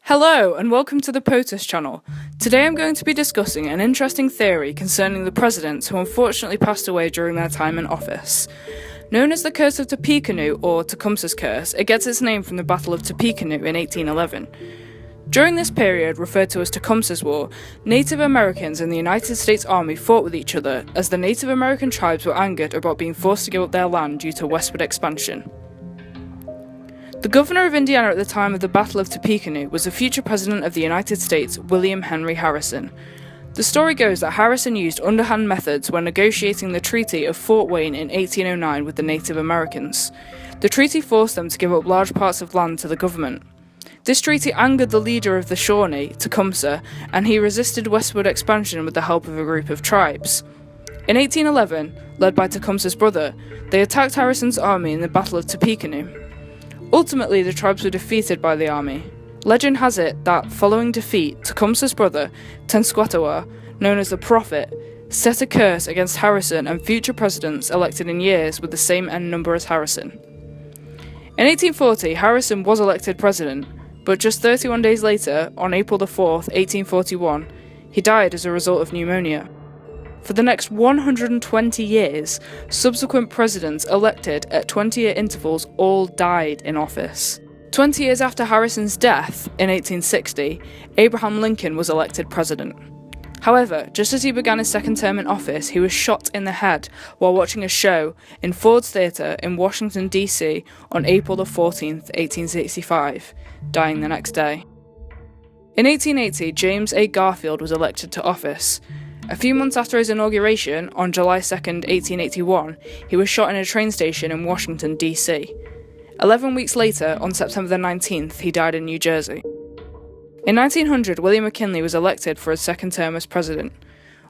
Hello and welcome to the POTUS channel. Today I'm going to be discussing an interesting theory concerning the presidents who unfortunately passed away during their time in office. Known as the Curse of Tippecanoe or Tecumseh's Curse, it gets its name from the Battle of Tippecanoe in 1811. During this period, referred to as Tecumseh's War, Native Americans and the United States Army fought with each other as the Native American tribes were angered about being forced to give up their land due to westward expansion. The governor of Indiana at the time of the Battle of Tippecanoe was the future president of the United States, William Henry Harrison. The story goes that Harrison used underhand methods when negotiating the Treaty of Fort Wayne in 1809 with the Native Americans. The treaty forced them to give up large parts of land to the government. This treaty angered the leader of the Shawnee, Tecumseh, and he resisted westward expansion with the help of a group of tribes. In 1811, led by Tecumseh's brother, they attacked Harrison's army in the Battle of Tippecanoe. Ultimately, the tribes were defeated by the army. Legend has it that, following defeat, Tecumseh's brother, Tenskwatawa, known as the Prophet, set a curse against Harrison and future presidents elected in years with the same end number as Harrison. In 1840, Harrison was elected president, but just 31 days later, on April 4th, 1841, he died as a result of pneumonia. For the next 120 years, subsequent presidents elected at 20-year intervals all died in office. 20 years after Harrison's death, in 1860, Abraham Lincoln was elected president. However, just as he began his second term in office, he was shot in the head while watching a show in Ford's Theatre in Washington, D.C. on April 14th, 1865, dying the next day. In 1880, James A. Garfield was elected to office. A few months after his inauguration, on July 2nd, 1881, he was shot in a train station in Washington, D.C. 11 weeks later, on September 19th, he died in New Jersey. In 1900, William McKinley was elected for his second term as president.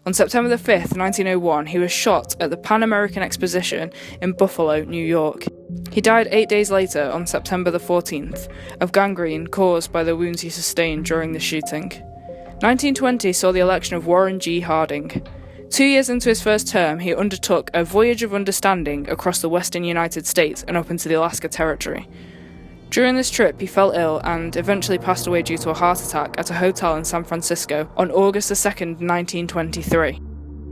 On September 5th, 1901, he was shot at the Pan American Exposition in Buffalo, New York. He died 8 days later, on September 14th, of gangrene caused by the wounds he sustained during the shooting. 1920 saw the election of Warren G. Harding. 2 years into his first term, he undertook a voyage of understanding across the western United States and up into the Alaska Territory. During this trip, he fell ill and eventually passed away due to a heart attack at a hotel in San Francisco on August 2nd, 1923.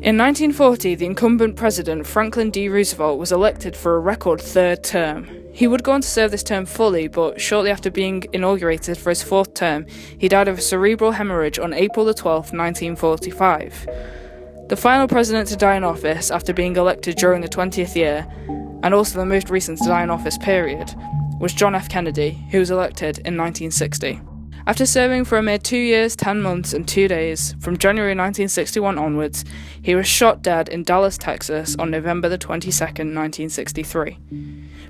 In 1940, the incumbent president, Franklin D. Roosevelt, was elected for a record third term. He would go on to serve this term fully, but shortly after being inaugurated for his fourth term, he died of a cerebral hemorrhage on April 12, 1945. The final president to die in office after being elected during the 20th year, and also the most recent to die in office period, was John F. Kennedy, who was elected in 1960. After serving for a mere 2 years, 10 months and 2 days, from January 1961 onwards, he was shot dead in Dallas, Texas on November 22nd, 1963.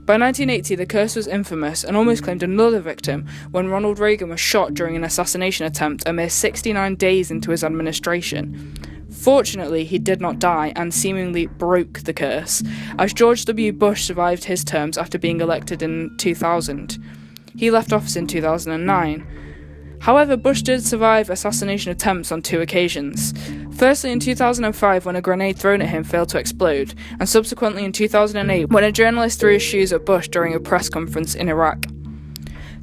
By 1980, the curse was infamous and almost claimed another victim when Ronald Reagan was shot during an assassination attempt a mere 69 days into his administration. Fortunately, he did not die and seemingly broke the curse, as George W. Bush survived his terms after being elected in 2000. He left office in 2009. However, Bush did survive assassination attempts on 2 occasions. Firstly in 2005 when a grenade thrown at him failed to explode, and subsequently in 2008 when a journalist threw his shoes at Bush during a press conference in Iraq.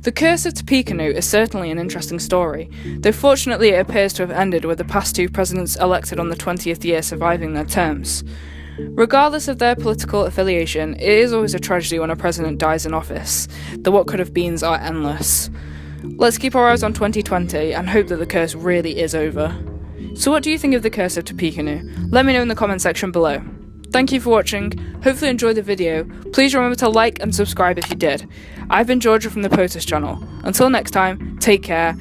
The Curse of Tippecanoe is certainly an interesting story, though fortunately it appears to have ended with the past 2 presidents elected on the 20th year surviving their terms. Regardless of their political affiliation, it is always a tragedy when a president dies in office. The what could have beens are endless. Let's keep our eyes on 2020 and hope that the curse really is over. So what do you think of the Curse of Tippecanoe? Let me know in the comment section below. Thank you for watching, hopefully you enjoyed the video. Please remember to like and subscribe if you did. I've been Georgia from the POTUS channel. Until next time, take care.